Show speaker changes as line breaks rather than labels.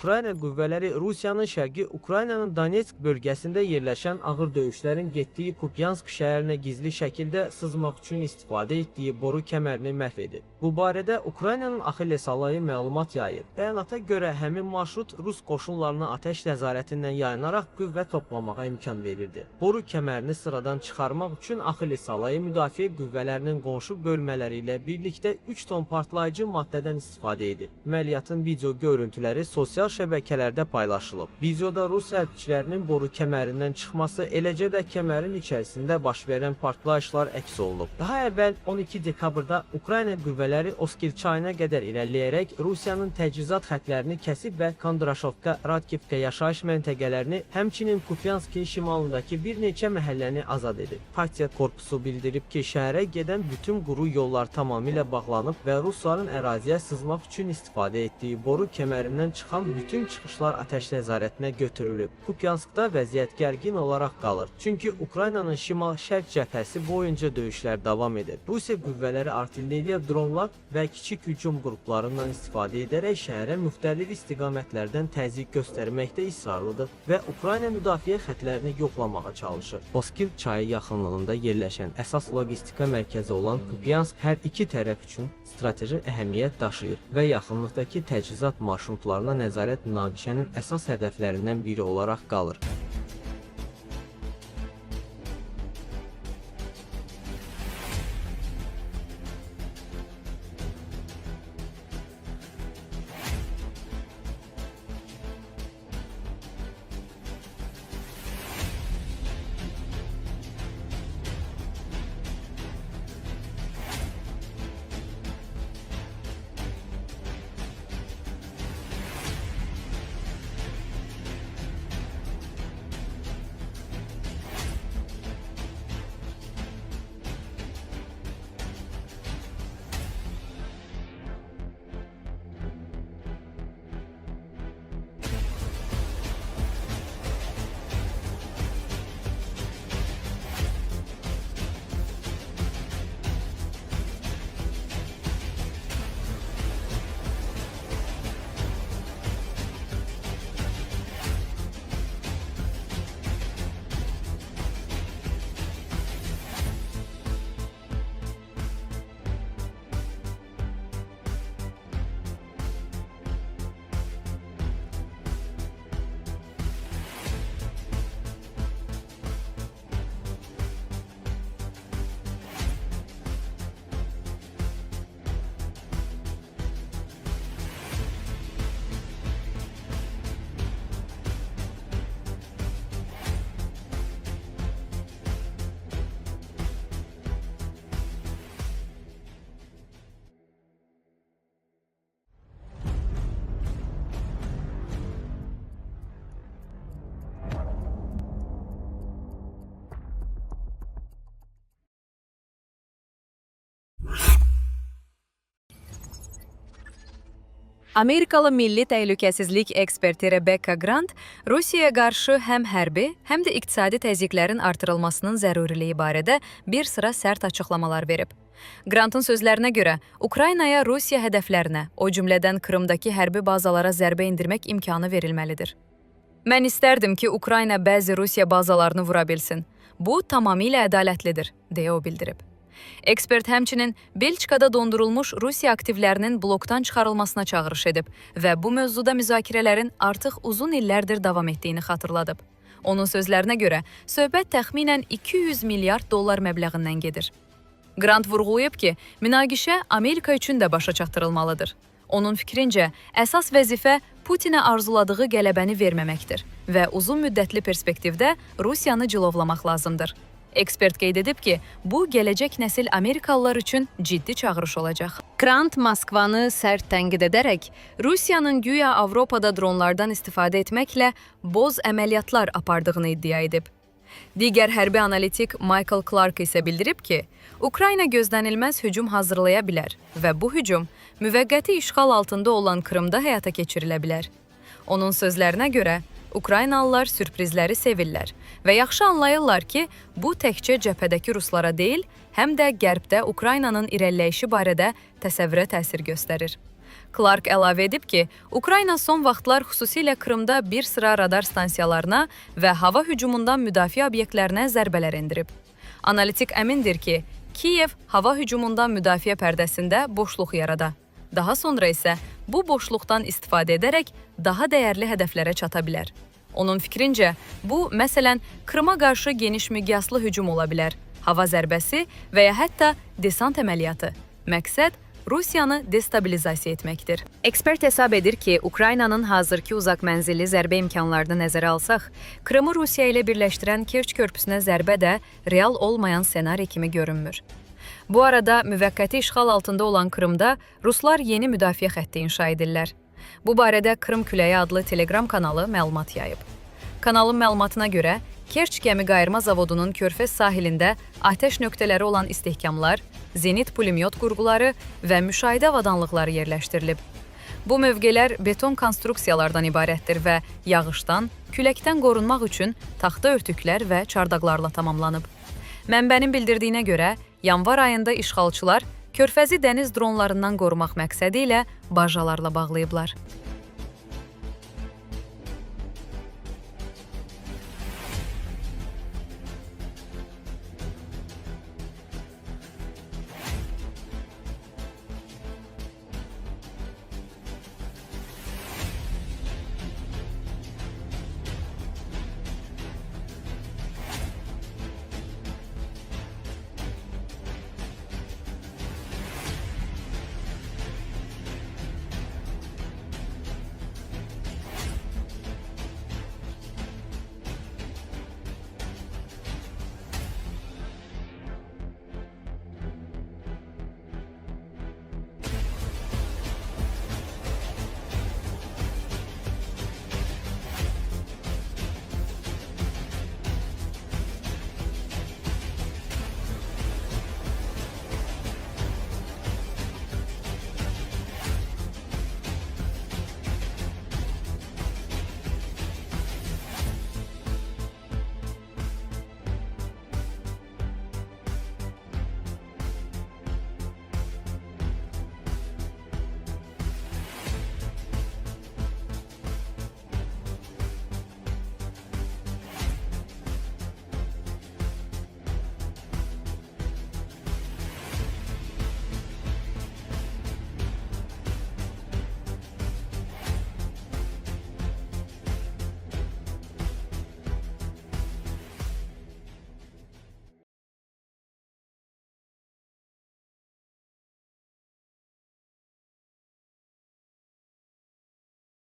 Ukrayna qüvvələri Rusiyanın şərqi Ukraynanın Donetsk bölgəsində yerləşən ağır döyüşlərin getdiyi Kupyansk şəhərinə gizli şəkildə sızmaq üçün istifadə etdiyi boru kəmərini məhv edib. Bu barədə Ukraynanın Axilles alayı məlumat yayıb. Bəyanata görə həmin marşrut Rus qoşunlarına atəş nəzarətindən yayınaraq qüvvə toplamağa imkan verirdi. Boru kəmərini sıradan çıxarmaq üçün Axilles alayı müdafiə qüvvələrinin qonşu bölmələri ilə birlikdə 3 ton partlayıcı maddədən istifadə edib. Əməliyyatın video görüntüləri sosial şəbəkələrdə paylaşılıb. Videoda Rus hərbçilərinin boru kəmərindən çıxması, eləcə də kəmərin içərisində baş verən partlayışlar əks olunub. Daha əvvəl 12 dekabrda Ukrayna qüvvələri Oskil çayına qədər irəliləyərək Rusiyanın təchizat xətlərini kəsib və Kondraşovka, Radkivka yaşayış məntəqələrini, həmçinin Kupyanskin şimalındakı bir neçə məhəlləni azad edib. Partiya korpusu bildirib ki, şəhərə gedən bütün quru yollar tamamilə bağlanıb və Rusların əraziyə sızmaq üçün istifadə etdiyi boru kəmərindən çıxan bütün çıxışlar atəş nəzarətinə götürülüb. Kupyanskda vəziyyət gərgin olaraq qalır. Çünki Ukraynanın şimal-şərq cəbhəsi boyunca döyüşlər davam edir. Rusiya qüvvələri artilleriya, dronlar və kiçik hücum qruplarından istifadə edərək şəhərə müxtəlif istiqamətlərdən təzyiq göstərməkdə israrlıdır və Ukrayna müdafiə xətlərini yoxlamağa çalışır. Oskil çayı yaxınlığında yerləşən əsas logistika mərkəzi olan Kupyansk hər iki tərəf üçün strateji əhəmiyyət daşıyır və yaxınlıqdakı təchizat marşrutlarına nəzarət münaqişənin əsas hədəflərindən biri olaraq qalır.
Amerikalı Milli Təhlükəsizlik eksperti Rebecca Grant Rusiyaya qarşı həm hərbi, həm də iqtisadi təzyiqlərin artırılmasının zəruriliyi barədə bir sıra sərt açıqlamalar verib. Grantın sözlərinə görə, Ukraynaya Rusiya hədəflərinə, o cümlədən Krımdakı hərbi bazalara zərbə indirmək imkanı verilməlidir. Mən istərdim ki, Ukrayna bəzi Rusiya bazalarını vura bilsin. Bu, tamamilə ədalətlidir, deyə o bildirib. Ekspert həmçinin Belçikada dondurulmuş Rusiya aktivlərinin blokdan çıxarılmasına çağırış edib və bu mövzuda müzakirələrin artıq uzun illərdir davam etdiyini xatırladıb. Onun sözlərinə görə, söhbət təxminən 200 milyard dollar məbləğindən gedir. Grant vurğulayıb ki, münaqişə Amerika üçün də başa çatdırılmalıdır. Onun fikrincə, əsas vəzifə Putinə arzuladığı qələbəni verməməkdir və uzun müddətli perspektivdə Rusiyanı cilovlamaq lazımdır. Ekspert qeyd edib ki, bu gələcək nəsil Amerikalılar üçün ciddi çağırış olacaq. Grant Moskvanı sərt tənqid edərək, Rusiyanın güya Avropada dronlardan istifadə etməklə boz əməliyyatlar apardığını iddia edib. Digər hərbi analitik Michael Clark isə bildirib ki, Ukrayna gözlənilməz hücum hazırlaya bilər və bu hücum müvəqqəti işğal altında olan Krımda həyata keçirilə bilər. Onun sözlərinə görə, Ukraynalılar sürprizləri sevirlər və yaxşı anlayırlar ki, bu təkcə cəbhədəki ruslara deyil, həm də qərbdə Ukraynanın irəliləyişi barədə təsəvvürə təsir göstərir. Clark əlavə edib ki, Ukrayna son vaxtlar xüsusilə Krımda bir sıra radar stansiyalarına və hava hücumundan müdafiə obyektlərinə zərbələr endirib. Analitik əmindir ki, Kiyev hava hücumundan müdafiə pərdəsində boşluq yarada. Daha sonra isə bu boşluqdan istifadə edərək daha dəyərli hədəflərə çata bilər. Onun fikrincə, bu, məsələn, Krıma qarşı geniş miqyaslı hücum ola bilər, hava zərbəsi və ya hətta desant əməliyyatı. Məqsəd Rusiyanı destabilizasiya etməkdir. Ekspert hesab edir ki, Ukraynanın hazırki uzaq mənzilli zərbə imkanlarını nəzərə alsaq, Krımı Rusiya ilə birləşdirən Kerç körpüsünə zərbə də real olmayan ssenari kimi görünmür. Bu arada müvəqqəti işğal altında olan Krımda Ruslar yeni müdafiə xətti inşa edirlər. Bu barədə Krım Küləyi adlı Telegram kanalı məlumat yayıb. Kanalın məlumatına görə, Kerç gəmi qayırma zavodunun Körfəz sahilində atəş nöqtələri olan istehkamlar, zenit pulemyot qurğuları və müşahidə avadanlıqları yerləşdirilib. Bu mövqelər beton konstruksiyalardan ibarətdir və yağışdan, küləkdən qorunmaq üçün taxta örtüklər və çardaqlarla tamamlanıb. Mənbənin bildirdiyinə görə, yanvar ayında işğalçılar Körfəzi dəniz dronlarından qorumaq məqsədi ilə barjalarla bağlayıblar.